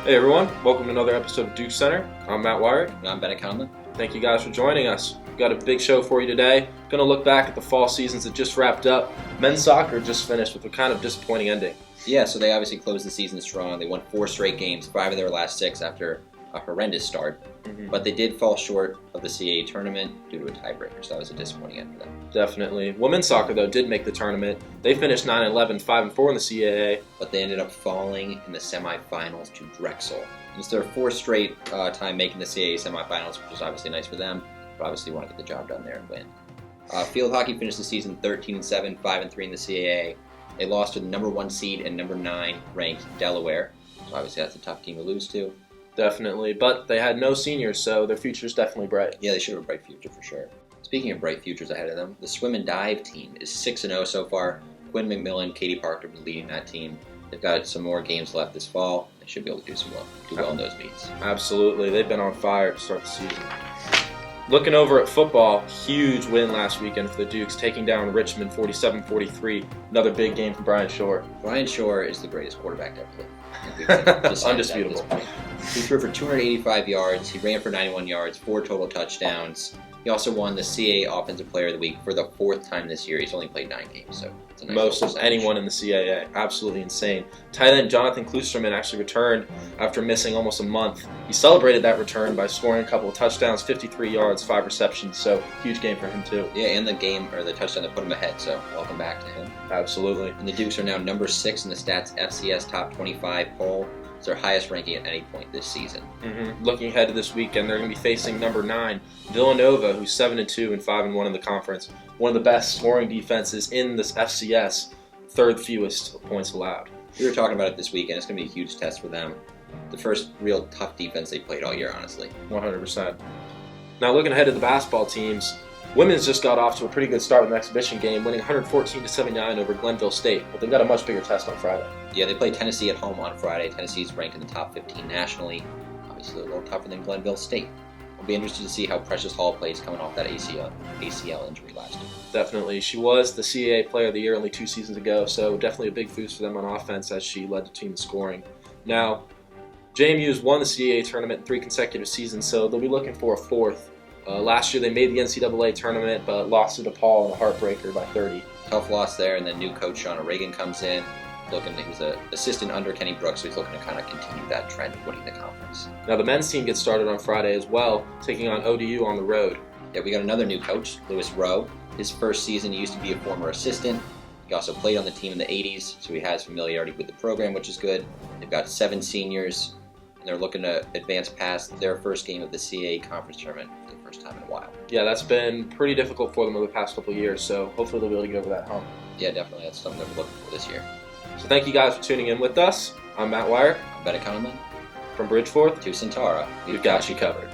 Hey everyone, welcome to another episode of DukesCenter. I'm Matt Weyrich. And I'm Bennett, Conlin. Thank you guys for joining us. We've got a big show for you today. Going to look back at the fall seasons that just wrapped up. Men's soccer just finished with a kind of disappointing ending. Yeah, so they obviously closed the season strong. They won 4 straight games, 5 of their last 6 after a horrendous start. But they did fall short of the CAA tournament due to a tiebreaker, so that was a disappointing end for them. Definitely. Women's soccer, though, did make the tournament. They finished 9-11, 5-4 in the CAA. But they ended up falling in the semifinals to Drexel. It's their 4th straight time making the CAA semifinals, which was obviously nice for them, but obviously want to get the job done there and win. Field hockey finished the season 13-7, 5-3 in the CAA. They lost to the number 1 seed and number 9 ranked Delaware, so obviously that's a tough team to lose to. Definitely, but they had no seniors, so their future's definitely bright. Yeah, they should have a bright future for sure. Speaking of bright futures ahead of them, the swim and dive team is 6-0 so far. Quinn McMillan, Katie Parker have been leading that team. They've got some more games left this fall. They should be able to do well in those meets. Absolutely, they've been on fire to start the season. Looking over at football, huge win last weekend for the Dukes, taking down Richmond 47-43. Another big game for Brian Shore. Brian Shore is the greatest quarterback to ever play. Undisputable. He threw for 285 yards. He ran for 91 yards, 4 total touchdowns. He also won the CAA Offensive Player of the Week for the 4th time this year. He's only played 9 games, so it's a nice most of anyone in the CAA. Absolutely insane. Tight end Jonathan Klusterman actually returned after missing almost a month. He celebrated that return by scoring a couple of touchdowns, 53 yards, 5 receptions, so huge game for him too. Yeah, and the touchdown that put him ahead, so welcome back to him. Absolutely. And the Dukes are now number 6 in the Stats FCS Top 25 poll. It's their highest ranking at any point this season. Looking ahead to this weekend, they're going to be facing number 9, Villanova, who's 7-2 and 5-1 in the conference. One of the best scoring defenses in this FCS, 3rd fewest points allowed. We were talking about it this weekend. It's going to be a huge test for them. The first real tough defense they played all year, honestly. 100%. Now looking ahead to the basketball teams, women's just got off to a pretty good start with an exhibition game, winning 114-79 over Glenville State, but they've got a much bigger test on Friday. Yeah, they play Tennessee at home on Friday. Tennessee's ranked in the top 15 nationally. Obviously a little tougher than Glenville State. We'll be interested to see how Precious Hall plays coming off that ACL injury last year. Definitely. She was the CAA Player of the Year only 2 seasons ago, so definitely a big boost for them on offense as she led the team in scoring. Now, JMU's won the CAA tournament in 3 consecutive seasons, so they'll be looking for a 4th. Last year they made the NCAA tournament, but lost to DePaul in a heartbreaker by 30. Tough loss there, and then new coach Shauna Reagan comes in. He was an assistant under Kenny Brooks, so he's looking to kind of continue that trend of winning the conference. Now the men's team gets started on Friday as well, taking on ODU on the road. Yeah, we got another new coach, Lewis Rowe. His first season, he used to be a former assistant. He also played on the team in the 80s, so he has familiarity with the program, which is good. They've got 7 seniors, and they're looking to advance past their first game of the CAA conference tournament for the first time in a while. Yeah, that's been pretty difficult for them over the past couple of years, so hopefully they'll be able to get over that hump. Yeah, definitely. That's something that we're looking for this year. So thank you guys for tuning in with us. I'm Matt Weyrich. I'm Bennett, From Bridgeforth to Centaura. We've got you covered.